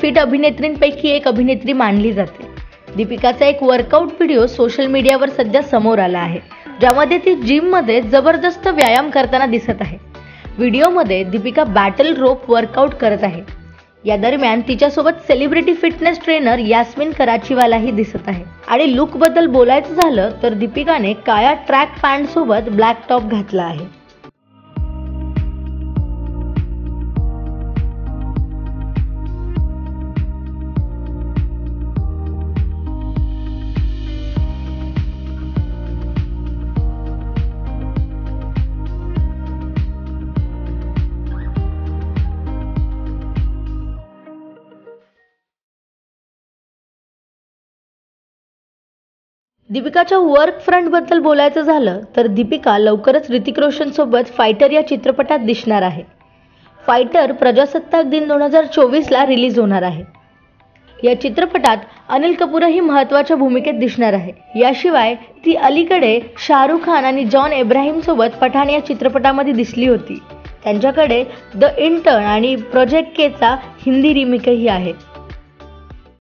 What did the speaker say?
Fit अभिनेत्रींपैकी एक अभिनेत्री मानली जाते। दीपिकाचा एक वर्कआउट व्हिडिओ सोशल मीडियावर सध्या समोर आला आहे, ज्यामध्ये ती जिममध्ये जबरदस्त व्यायाम करताना दिसत आहे। व्हिडिओमध्ये दीपिका बॅटल रोप वर्कआउट करत आहे। या दरम्यान तिच्यासोबत सेलिब्रिटी फिटनेस ट्रेनर यास्मिन कराचीवालाही दिसत आहे। आणि लुकबद्दल बोलायचं झालं तर दीपिकाने काळ्या ट्रॅक पॅन्ट सोबत ब्लॅक टॉप घातला आहे। दीपिकाच्या वर्क फ्रंट बद्दल बोलायचं झालं तर दीपिका लवकरच ऋतिक रोशन सोबत फायटर या चित्रपटात दिसणार आहे। फायटर प्रजासत्ताक दिन 2024 ला रिलीज होणार आहे। या चित्रपटात अनिल कपूरही महत्त्वाच्या भूमिकेत दिसणार आहे। याशिवाय ती अलीकडे शाहरुख खान आणि जॉन अब्राहम सोबत पठाण या चित्रपटामध्ये दिसली होती। त्यांच्याकडे द इंटर्न आणि प्रोजेक्ट के चा हिंदी रिमेकही आहे।